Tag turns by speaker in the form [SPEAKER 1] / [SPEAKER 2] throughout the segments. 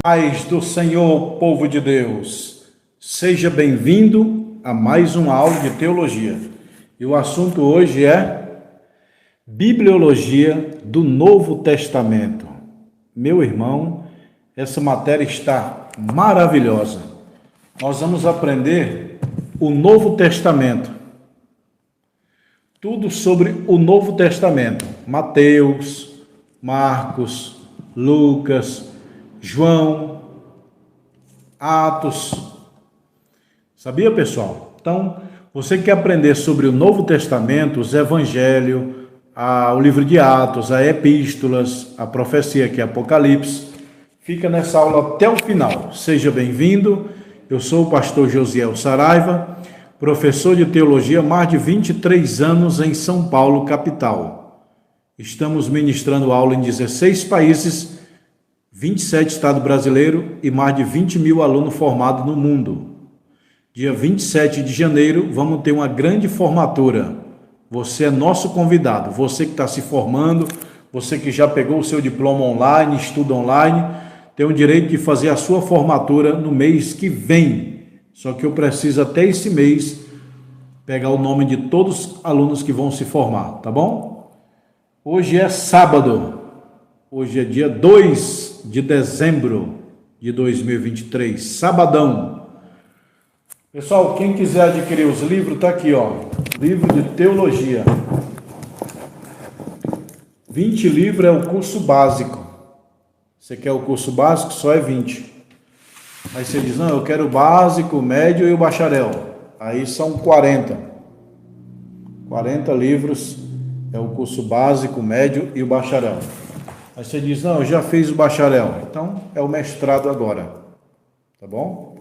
[SPEAKER 1] Paz do Senhor, povo de Deus, seja bem-vindo a mais uma aula de teologia. E o assunto hoje é Bibliologia do Novo Testamento. Meu irmão, essa matéria está maravilhosa. Nós vamos aprender o Novo Testamento. Tudo sobre o Novo Testamento. Mateus, Marcos, Lucas, João, Atos. Sabia, pessoal? Então, você quer aprender sobre o Novo Testamento, os Evangelhos, o livro de Atos, as Epístolas, a profecia que é Apocalipse, fica nessa aula até o final. Seja bem-vindo. Eu sou o pastor Josiel Saraiva, professor de teologia há mais de 23 anos em São Paulo, capital. Estamos ministrando aula em 16 países, 27 estados brasileiros e mais de 20 mil alunos formados no mundo. Dia 27 de janeiro vamos ter uma grande formatura. Você é nosso convidado, você que está se formando, você que já pegou o seu diploma online, estuda online, tem o direito de fazer a sua formatura no mês que vem. Só que eu preciso até esse mês pegar o nome de todos os alunos que vão se formar, tá bom? Hoje é sábado, hoje é dia 2 de dezembro de 2023, sabadão. Pessoal, quem quiser adquirir os livros, tá aqui, ó, livro de teologia. 20 livros é o curso básico. Você quer o curso básico? Só é 20. Aí você diz, não, eu quero o básico, o médio e o bacharel. Aí são 40. 40 livros é o curso básico, o médio e o bacharel. Aí você diz, não, eu já fiz o bacharel. Então, é o mestrado agora. Tá bom?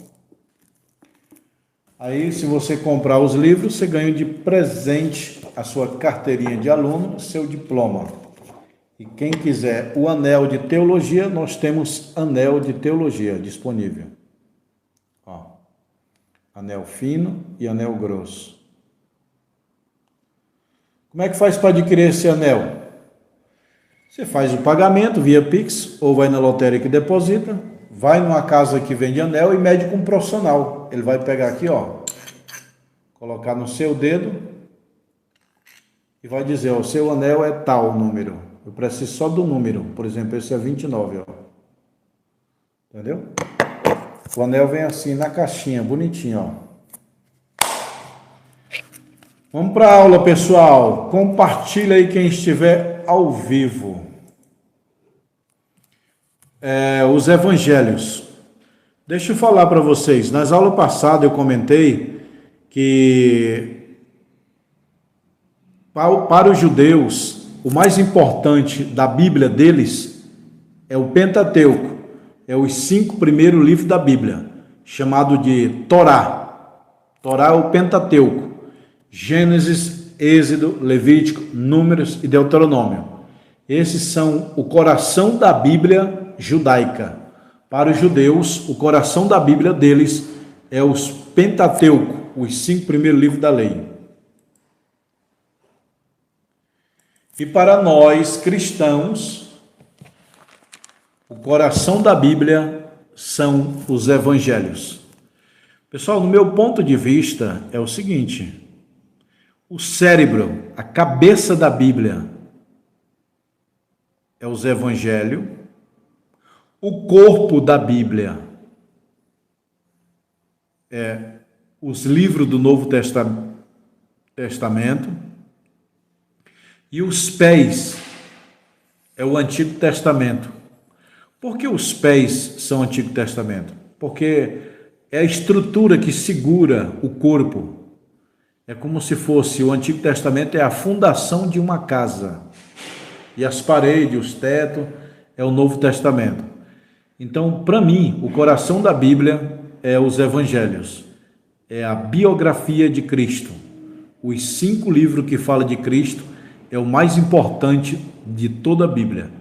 [SPEAKER 1] Aí, se você comprar os livros, você ganha de presente a sua carteirinha de aluno, seu diploma. E quem quiser o anel de teologia, nós temos anel de teologia disponível. Ó, anel fino e anel grosso. Como é que faz para adquirir esse anel? Você faz o pagamento via Pix ou vai na lotérica e deposita, vai numa casa que vende anel e mede com um profissional. Ele vai pegar aqui, ó, colocar no seu dedo e vai dizer, ó, o seu anel é tal número. Eu preciso só do número. Por exemplo, esse é 29, ó. Entendeu? O anel vem assim na caixinha, bonitinho, ó. Vamos para a aula, pessoal. Compartilha aí quem estiver ao vivo. Os evangelhos. Deixa eu falar para vocês. Nas aulas passadas eu comentei que para os judeus o mais importante da Bíblia deles é o Pentateuco. É os 5 primeiros livros da Bíblia, chamado de Torá. Torá é o Pentateuco. Gênesis, Êxodo, Levítico, Números e Deuteronômio. Esses são o coração da Bíblia judaica. Para os judeus, o coração da Bíblia deles é os Pentateuco, os 5 primeiros livros da lei. E para nós, cristãos, o coração da Bíblia são os evangelhos. Pessoal, no meu ponto de vista, é o seguinte: o cérebro, a cabeça da Bíblia é os evangelhos, o corpo da Bíblia é os livros do Novo Testamento e os pés é o Antigo Testamento. Por que os pés são Antigo Testamento? Porque é a estrutura que segura o corpo. É como se fosse, o Antigo Testamento é a fundação de uma casa. E as paredes, os tetos, é o Novo Testamento. Então, para mim, o coração da Bíblia é os evangelhos. É a biografia de Cristo. Os 5 livros que falam de Cristo é o mais importante de toda a Bíblia.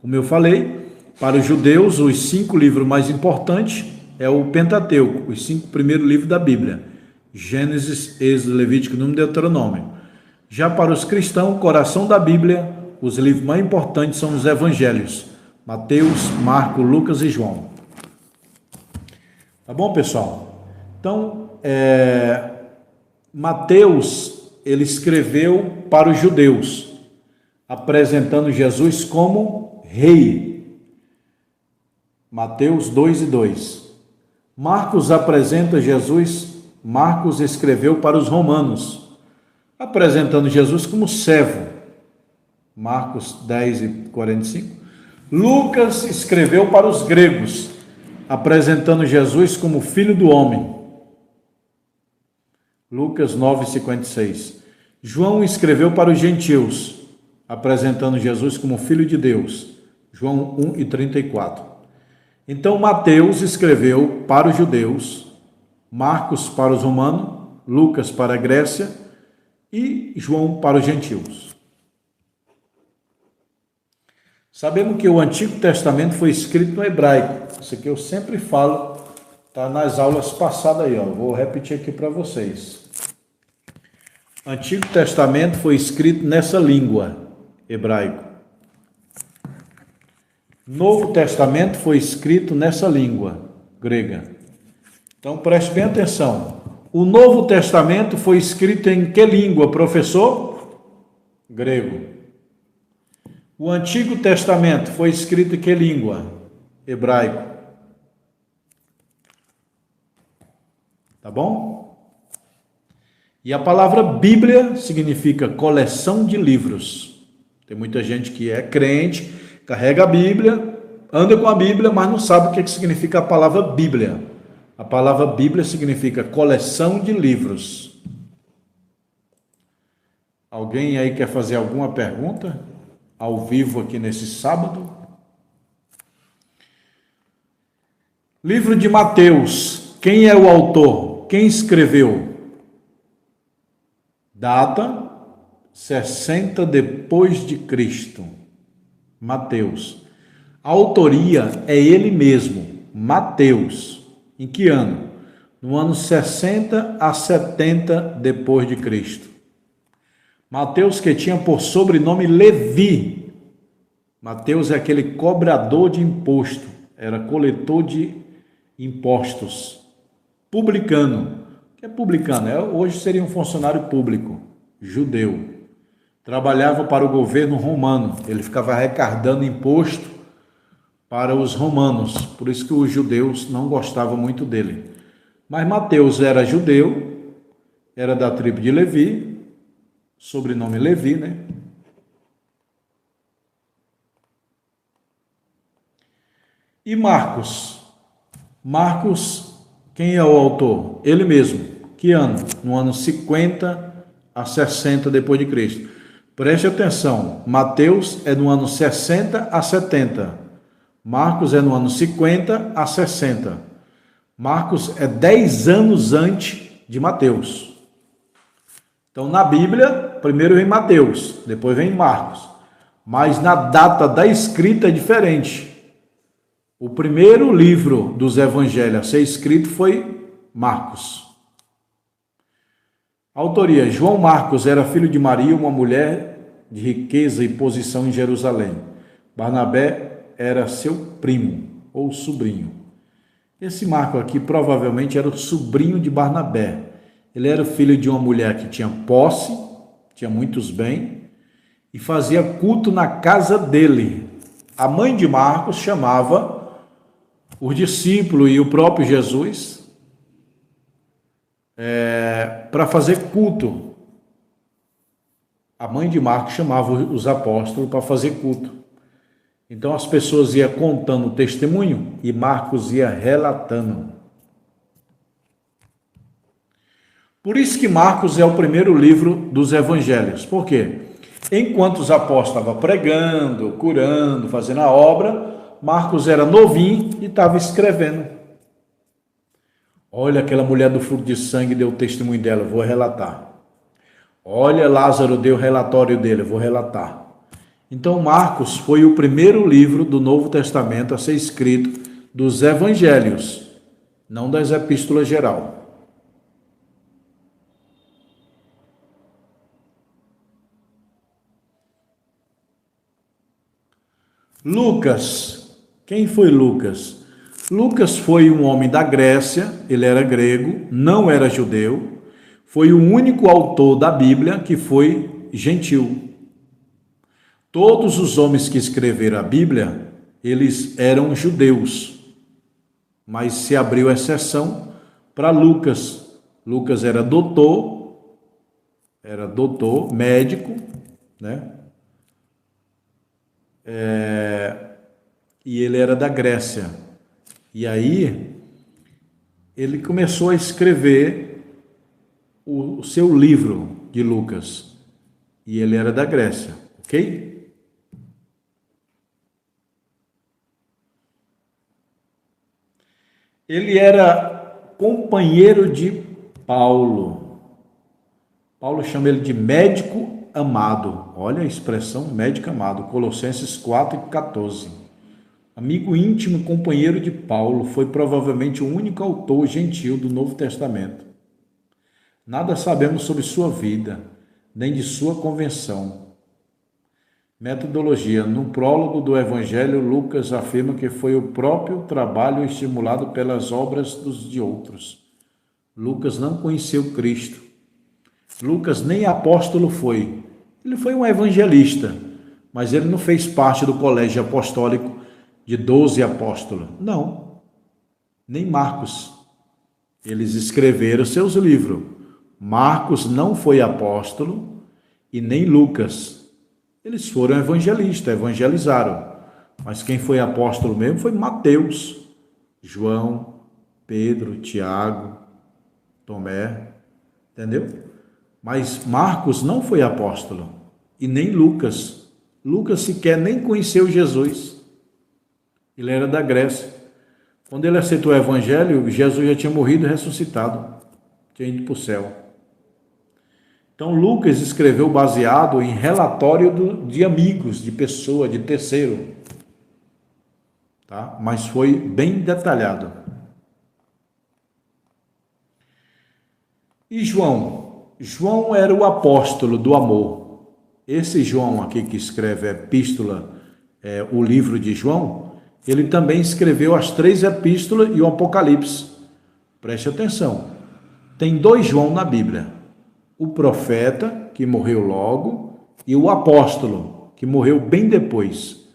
[SPEAKER 1] Como eu falei, para os judeus, os 5 livros mais importantes é o Pentateuco, os 5 primeiros livros da Bíblia. Gênesis, Êxodo, Levítico, Número e Deuteronômio. Já para os cristãos, o coração da Bíblia, os livros mais importantes são os evangelhos. Mateus, Marcos, Lucas e João. Tá bom, pessoal? Então, Mateus, ele escreveu para os judeus, apresentando Jesus como rei. Mateus 2:2. Marcos apresenta Jesus, Marcos escreveu para os romanos, apresentando Jesus como servo. Marcos 10:45. Lucas escreveu para os gregos, apresentando Jesus como filho do homem. Lucas 9:56. João escreveu para os gentios, apresentando Jesus como filho de Deus. João 1:34. Então Mateus escreveu para os judeus, Marcos para os romanos, Lucas para a Grécia e João para os gentios. Sabemos que o Antigo Testamento foi escrito no hebraico. Isso aqui eu sempre falo, está nas aulas passadas aí, ó. Vou repetir aqui para vocês. Antigo Testamento foi escrito nessa língua, hebraico. Novo Testamento foi escrito nessa língua, grega. Então preste bem atenção. O Novo Testamento foi escrito em que língua, professor? Grego. O Antigo Testamento foi escrito em que língua? Hebraico. Tá bom? E a palavra Bíblia significa coleção de livros. Tem muita gente que é crente, carrega a Bíblia, anda com a Bíblia, mas não sabe o que significa a palavra Bíblia. A palavra Bíblia significa coleção de livros. Alguém aí quer fazer alguma pergunta? Ao vivo aqui nesse sábado? Livro de Mateus. Quem é o autor? Quem escreveu? Data 60 depois de Cristo. Mateus. A autoria é ele mesmo, Mateus. Em que ano? No ano 60 a 70 depois de Cristo. Mateus, que tinha por sobrenome Levi. Mateus é aquele cobrador de imposto, era coletor de impostos. Publicano. O que é publicano? Hoje seria um funcionário público, judeu. Trabalhava para o governo romano, ele ficava arrecadando imposto para os romanos, por isso que os judeus não gostavam muito dele. Mas Mateus era judeu, era da tribo de Levi, sobrenome Levi, né? E Marcos? Marcos, quem é o autor? Ele mesmo. Que ano? No ano 50 a 60 depois de Cristo. Preste atenção, Mateus é no ano 60 a 70. Marcos é no ano 50 a 60. Marcos é 10 anos antes de Mateus. Então, na Bíblia, primeiro vem Mateus, depois vem Marcos. Mas na data da escrita é diferente. O primeiro livro dos evangelhos a ser escrito foi Marcos. Autoria: João Marcos era filho de Maria, uma mulher de riqueza e posição em Jerusalém. Barnabé era seu primo ou sobrinho. Esse Marcos aqui provavelmente era o sobrinho de Barnabé. Ele era filho de uma mulher que tinha posse, tinha muitos bens, e fazia culto na casa dele. A mãe de Marcos chamava os discípulos e o próprio Jesus para fazer culto. A mãe de Marcos chamava os apóstolos para fazer culto. Então as pessoas iam contando o testemunho e Marcos ia relatando. Por isso que Marcos é o primeiro livro dos evangelhos. Por quê? Enquanto os apóstolos estavam pregando, curando, fazendo a obra, Marcos era novinho e estava escrevendo. Olha, aquela mulher do fluxo de sangue deu o testemunho dela, eu vou relatar. Olha, Lázaro deu o relatório dele, eu vou relatar. Então Marcos foi o primeiro livro do Novo Testamento a ser escrito dos evangelhos, não das epístolas geral. Lucas. Quem foi Lucas? Lucas foi um homem da Grécia, ele era grego, não era judeu, foi o único autor da Bíblia que foi gentil. Todos os homens que escreveram a Bíblia, eles eram judeus, mas se abriu exceção para Lucas. Lucas era doutor, médico, né? E ele era da Grécia. E aí, ele começou a escrever o seu livro de Lucas. E ele era da Grécia, ok? Ele era companheiro de Paulo. Paulo chama ele de médico amado. Olha a expressão médico amado, Colossenses 4:14. Amigo íntimo, companheiro de Paulo, foi provavelmente o único autor gentil do Novo Testamento. Nada sabemos sobre sua vida, nem de sua convenção. Metodologia. No prólogo do Evangelho, Lucas afirma que foi o próprio trabalho estimulado pelas obras de outros. Lucas não conheceu Cristo. Lucas nem apóstolo foi. Ele foi um evangelista, mas ele não fez parte do colégio apostólico de 12 apóstolos. Não. Nem Marcos. Eles escreveram seus livros. Marcos não foi apóstolo e nem Lucas. Eles foram evangelistas, evangelizaram. Mas quem foi apóstolo mesmo foi Mateus, João, Pedro, Tiago, Tomé, entendeu? Mas Marcos não foi apóstolo e nem Lucas. Lucas sequer nem conheceu Jesus. Ele era da Grécia. Quando ele aceitou o evangelho, Jesus já tinha morrido e ressuscitado. Tinha ido para o céu. Então, Lucas escreveu baseado em relatório de amigos, de pessoa, de terceiro. Tá? Mas foi bem detalhado. E João? João era o apóstolo do amor. Esse João aqui que escreve a epístola, o livro de João, ele também escreveu as 3 epístolas e o Apocalipse. Preste atenção. Tem 2 João na Bíblia. O profeta, que morreu logo, e o apóstolo, que morreu bem depois.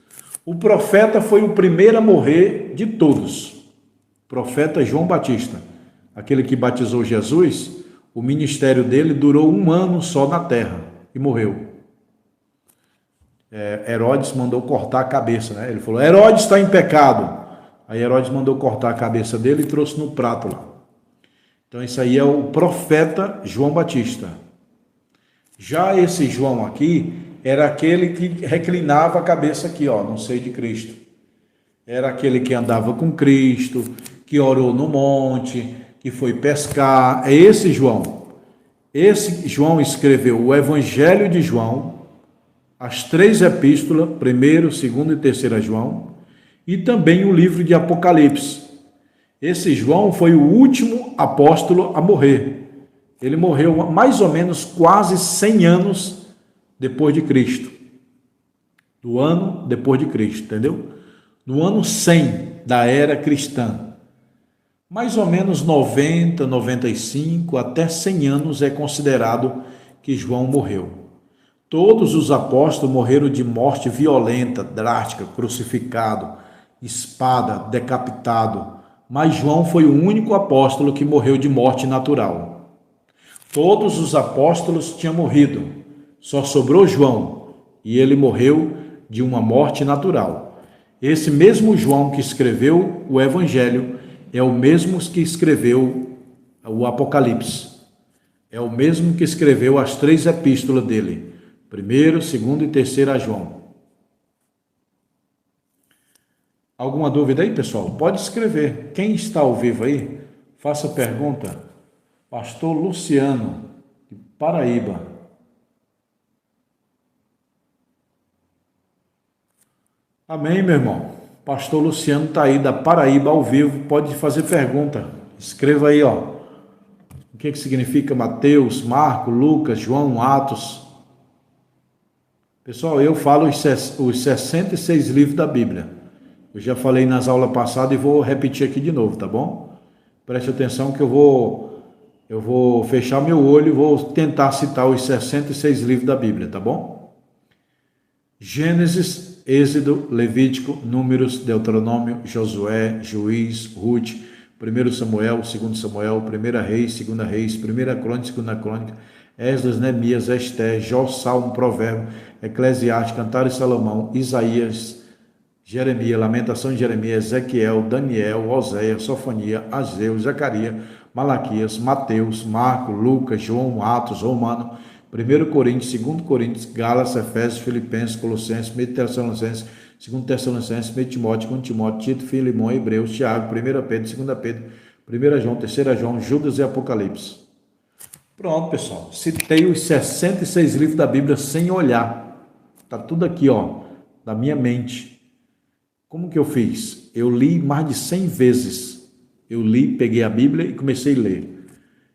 [SPEAKER 1] O profeta foi o primeiro a morrer de todos. O profeta João Batista, aquele que batizou Jesus, o ministério dele durou 1 ano só na terra e morreu. Herodes mandou cortar a cabeça, né? Ele falou, Herodes está em pecado. Aí Herodes mandou cortar a cabeça dele e trouxe no prato lá. Então, isso aí é o profeta João Batista. Já esse João aqui era aquele que reclinava a cabeça aqui, ó, no seio de Cristo. Era aquele que andava com Cristo, que orou no monte, que foi pescar. É esse João. Esse João escreveu o Evangelho de João, as 3 epístolas, 1º, 2º e 3º João, e também o livro de Apocalipse. Esse João foi o último apóstolo a morrer. Ele morreu mais ou menos quase 100 anos depois de Cristo. Do ano depois de Cristo, entendeu? No ano 100 da era cristã. Mais ou menos 90, 95, até 100 anos é considerado que João morreu. Todos os apóstolos morreram de morte violenta, drástica, crucificado, espada, decapitado. Mas João foi o único apóstolo que morreu de morte natural. Todos os apóstolos tinham morrido, só sobrou João, e ele morreu de uma morte natural. Esse mesmo João que escreveu o Evangelho é o mesmo que escreveu o Apocalipse. É o mesmo que escreveu as 3 epístolas dele, 1º, 2º e 3º João. Alguma dúvida aí, pessoal? Pode escrever. Quem está ao vivo aí, faça pergunta. Pastor Luciano, de Paraíba. Amém, meu irmão? Pastor Luciano está aí da Paraíba ao vivo, pode fazer pergunta. Escreva aí, ó. O que significa Mateus, Marcos, Lucas, João, Atos? Pessoal, eu falo os 66 livros da Bíblia. Eu já falei nas aulas passadas e vou repetir aqui de novo, tá bom? Preste atenção que eu vou fechar meu olho e vou tentar citar os 66 livros da Bíblia, tá bom? Gênesis, Êxodo, Levítico, Números, Deuteronômio, Josué, Juiz, Ruth, 1 Samuel, 2 Samuel, 1 Reis, 2 Reis, 1 Crônica, 2 Crônica, Esdras, Neemias, Esté, Jó, Salmo, Provérbio, Eclesiastes, Cantares de Salomão, Isaías, Jeremias, Lamentação de Jeremias, Ezequiel, Daniel, Oséias, Sofania, Ageu, Zacarias, Malaquias, Mateus, Marcos, Lucas, João, Atos, Romano, 1 Coríntios, 2 Coríntios, Gálatas, Efésios, Filipenses, Colossenses, 1 Tessalonicenses, 2 Tessalonicenses, 1 Timóteo, 2 Timóteo, Tito, Filemão, Hebreus, Tiago, 1 Pedro, 2 Pedro, 1 João, 3 João, Judas e Apocalipse. Pronto, pessoal. Citei os 66 livros da Bíblia sem olhar. Tá tudo aqui, ó, da minha mente. Como que eu fiz? Eu li mais de 100 vezes. Eu li, peguei a Bíblia e comecei a ler.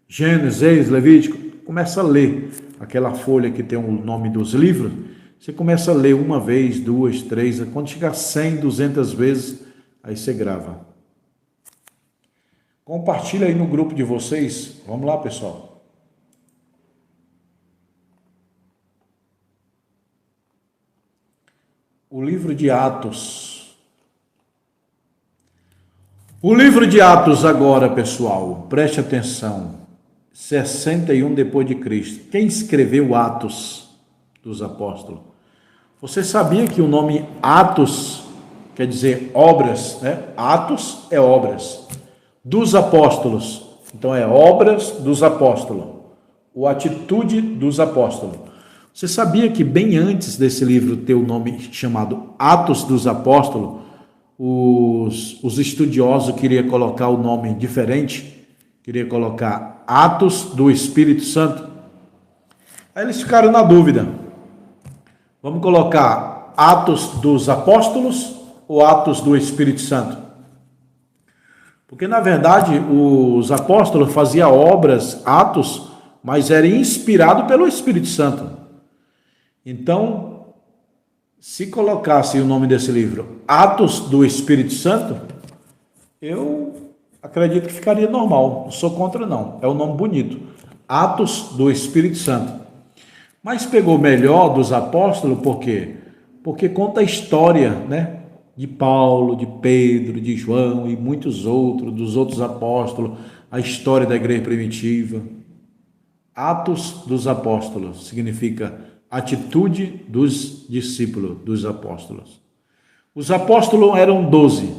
[SPEAKER 1] Gênesis, Êxodo, Levítico. Começa a ler aquela folha que tem o nome dos livros. Você começa a ler uma vez, duas, três. Quando chegar 100, 200 vezes, aí você grava. Compartilha aí no grupo de vocês. Vamos lá, pessoal. O livro de Atos. O livro de Atos agora, pessoal, preste atenção. 61 depois de Cristo. Quem escreveu Atos dos Apóstolos? Você sabia que o nome Atos quer dizer obras, né? Atos é obras. Dos apóstolos. Então é obras dos apóstolos. Ou atitude dos apóstolos. Você sabia que bem antes desse livro ter o nome chamado Atos dos Apóstolos, os estudiosos queriam colocar o nome diferente, queriam colocar Atos do Espírito Santo. Aí eles ficaram na dúvida. Vamos colocar Atos dos Apóstolos ou Atos do Espírito Santo? Porque, na verdade, os apóstolos faziam obras, atos, mas era inspirado pelo Espírito Santo. Então, se colocasse o nome desse livro, Atos do Espírito Santo, eu acredito que ficaria normal. Não sou contra, não. É um nome bonito. Atos do Espírito Santo. Mas pegou melhor dos apóstolos, por quê? Porque conta a história, né? De Paulo, de Pedro, de João e muitos outros, dos outros apóstolos, a história da igreja primitiva. Atos dos Apóstolos significa atitude dos discípulos, dos apóstolos. Os apóstolos eram 12.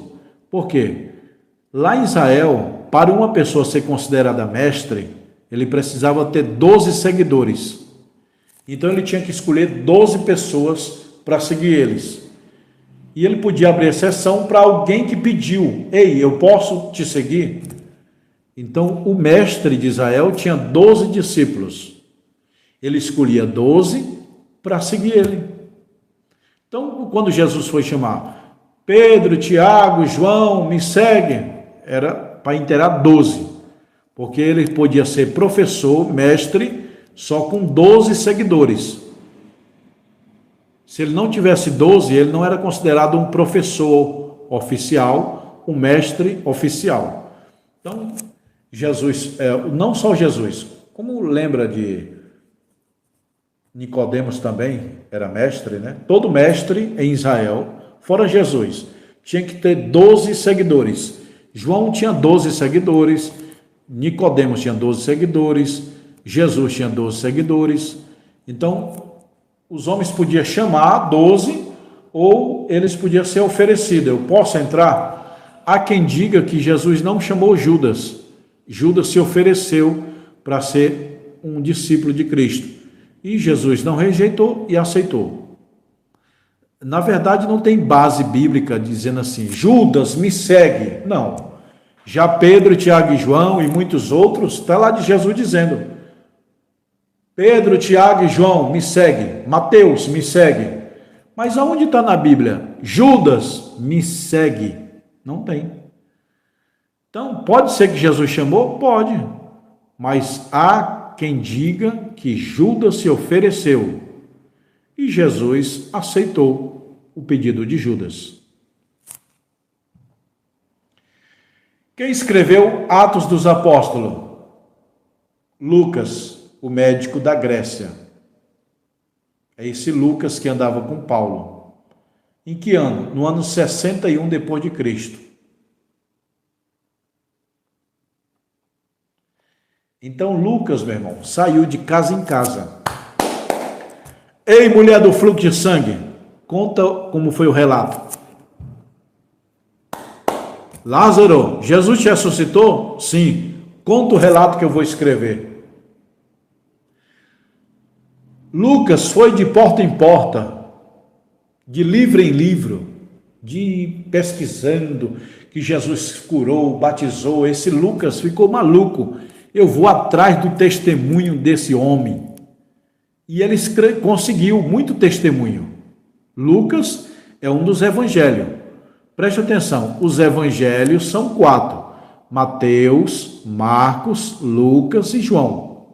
[SPEAKER 1] Por quê? Lá em Israel, para uma pessoa ser considerada mestre, ele precisava ter 12 seguidores. Então ele tinha que escolher 12 pessoas para seguir eles. E ele podia abrir exceção para alguém que pediu: ei, eu posso te seguir? Então o mestre de Israel tinha 12 discípulos. Ele escolhia 12 para seguir ele. Então, quando Jesus foi chamar Pedro, Tiago, João, me segue, era para inteirar 12, porque ele podia ser professor, mestre, só com 12 seguidores. Se ele não tivesse 12, ele não era considerado um professor oficial, um mestre oficial. Então, Jesus, não só Jesus, como lembra de Nicodemos também era mestre, né? Todo mestre em Israel, fora Jesus, tinha que ter 12 seguidores. João tinha 12 seguidores, Nicodemos tinha 12 seguidores, Jesus tinha 12 seguidores. Então, os homens podiam chamar 12 ou eles podiam ser oferecidos. Eu posso entrar? Há quem diga que Jesus não chamou Judas. Judas se ofereceu para ser um discípulo de Cristo. E Jesus não rejeitou e aceitou. Na verdade, não tem base bíblica dizendo assim: Judas, me segue. Não. Já Pedro, Tiago e João e muitos outros, está lá de Jesus dizendo: Pedro, Tiago e João, me segue. Mateus, me segue. Mas aonde está na Bíblia? Judas, me segue. Não tem. Então, pode ser que Jesus chamou? Pode. Mas há quem diga que Judas se ofereceu e Jesus aceitou o pedido de Judas. Quem escreveu Atos dos Apóstolos? Lucas, o médico da Grécia. É esse Lucas que andava com Paulo. Em que ano? No ano 61 depois de Cristo. Então Lucas, meu irmão, saiu de casa em casa. Ei, mulher do fluxo de sangue, conta como foi o relato. Lázaro, Jesus te ressuscitou? Sim. Conta o relato que eu vou escrever. Lucas foi de porta em porta, de livro em livro, de pesquisando que Jesus curou, batizou. Esse Lucas ficou maluco. Eu vou atrás do testemunho desse homem. E ele conseguiu muito testemunho. Lucas é um dos evangelhos. Preste atenção, os evangelhos são 4. Mateus, Marcos, Lucas e João.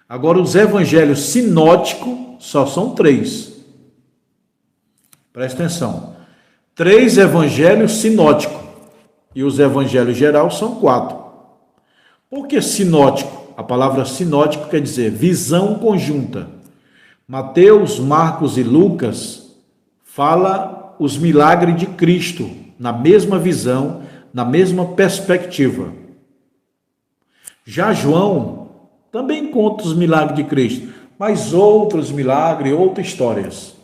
[SPEAKER 1] Agora, os evangelhos sinóticos só são 3. Preste atenção. 3 evangelhos sinóticos. E os evangelhos gerais são 4. Por que sinótico? A palavra sinótico quer dizer visão conjunta. Mateus, Marcos e Lucas fala os milagres de Cristo, na mesma visão, na mesma perspectiva. Já João também conta os milagres de Cristo, mas outros milagres, outras histórias.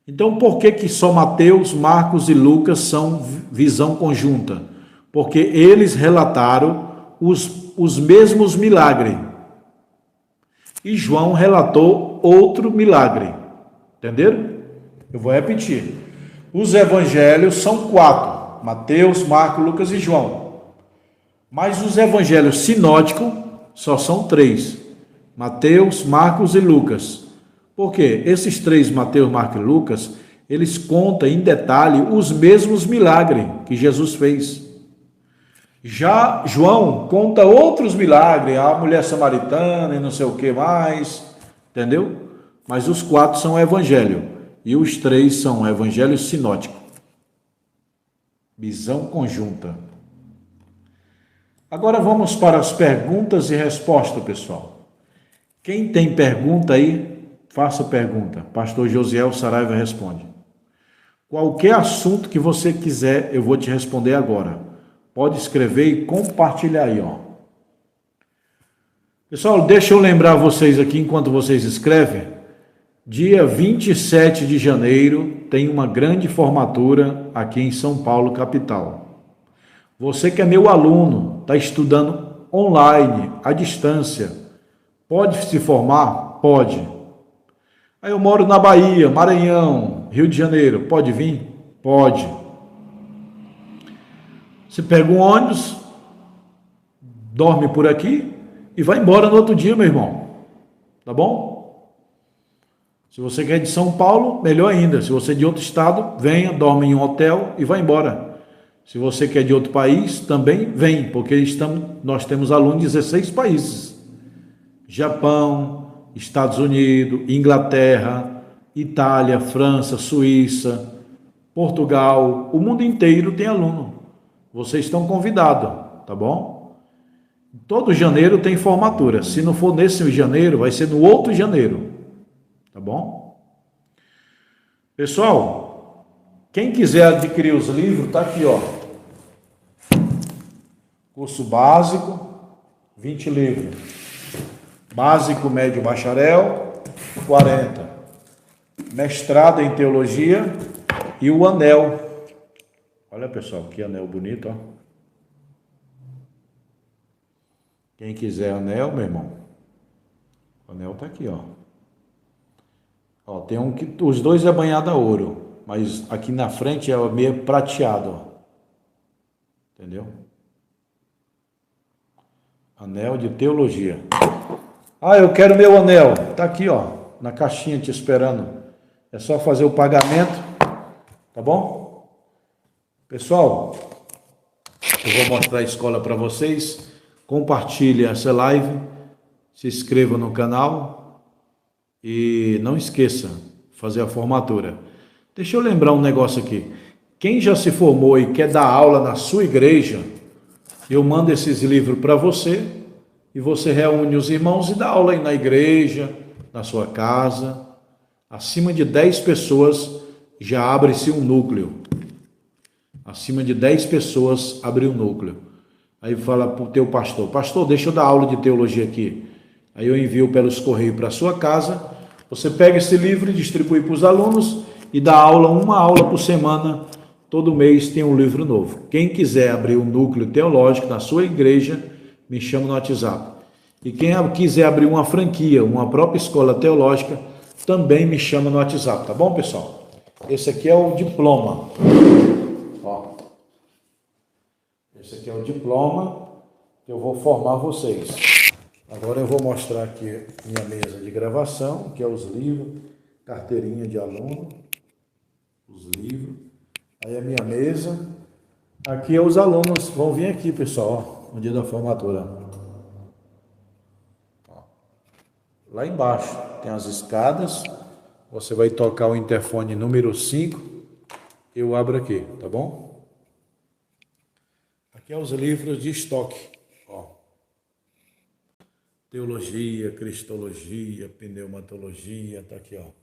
[SPEAKER 1] Então, por que só Mateus, Marcos e Lucas são visão conjunta? Porque eles relataram os mesmos milagres. E João relatou outro milagre. Entenderam? Eu vou repetir. Os evangelhos são 4. Mateus, Marcos, Lucas e João. Mas os evangelhos sinóticos só são 3. Mateus, Marcos e Lucas. Por quê? Esses 3, Mateus, Marcos e Lucas, eles contam em detalhe os mesmos milagres que Jesus fez. Já João conta outros milagres, a mulher samaritana e não sei o que mais, entendeu? Mas os 4 são evangelho. E os 3 são evangelho sinótico. Visão conjunta. Agora vamos para as perguntas e respostas, pessoal. Quem tem pergunta aí, faça pergunta. Pastor Josiel Saraiva responde. Qualquer assunto que você quiser, eu vou te responder agora. Pode escrever e compartilhar aí, ó. Pessoal, deixa eu lembrar vocês aqui, enquanto vocês escrevem, dia 27 de janeiro tem uma grande formatura aqui em São Paulo, capital. Você que é meu aluno, está estudando online, à distância, pode se formar? Pode. Aí eu moro na Bahia, Maranhão, Rio de Janeiro, pode vir? Pode. Você pega um ônibus, dorme por aqui e vai embora no outro dia, meu irmão. Tá bom? Se você quer de São Paulo, melhor ainda. Se você é de outro estado, venha, dorme em um hotel e vai embora. Se você quer de outro país, também vem, porque nós temos alunos de 16 países. Japão, Estados Unidos, Inglaterra, Itália, França, Suíça, Portugal, o mundo inteiro tem aluno. Vocês estão convidados, tá bom? Todo janeiro tem formatura. Se não for nesse janeiro, vai ser no outro janeiro. Tá bom? Pessoal, quem quiser adquirir os livros, tá aqui, ó. Curso básico, 20 livros. Básico, médio, bacharel, 40. Mestrado em teologia e o anel. Olha, pessoal, que anel bonito, ó. Quem quiser anel, meu irmão, o anel tá aqui, ó. Ó, tem um que os 2 é banhado a ouro, mas aqui na frente é meio prateado, ó. Entendeu? Anel de teologia. Ah, eu quero meu anel. Tá aqui, ó, na caixinha te esperando. É só fazer o pagamento, tá bom? Pessoal, eu vou mostrar a escola para vocês. Compartilhe essa live, se inscreva no canal. E não esqueça, fazer a formatura. Deixa eu lembrar um negócio aqui. Quem já se formou e quer dar aula na sua igreja, Eu mando esses livros para você e você reúne os irmãos e dá aula aí na igreja, na sua casa. Acima de 10 pessoas já abre-se um núcleo. Acima de 10 pessoas abre um núcleo. Aí fala para o teu pastor, pastor, deixa eu dar aula de teologia aqui. Aí eu envio pelos correios para a sua casa, você pega esse livro e distribui para os alunos e dá aula, uma aula por semana, todo mês tem um livro novo. Quem quiser abrir um núcleo teológico na sua igreja, me chama no WhatsApp. E quem quiser abrir uma franquia, uma própria escola teológica, também me chama no WhatsApp, tá bom, pessoal? Esse aqui é o diploma. Ó. Esse aqui é o diploma que eu vou formar vocês. Agora eu vou mostrar aqui minha mesa de gravação, que é os livros, carteirinha de aluno, os livros. Aí a minha mesa. Aqui os alunos vão vir aqui, pessoal, ó, no dia da formatura. Ó. Lá embaixo tem as escadas. Você vai tocar o interfone número 5. Eu abro aqui, tá bom? Aqui é os livros de estoque. Ó. Teologia, cristologia, pneumatologia, tá aqui, ó.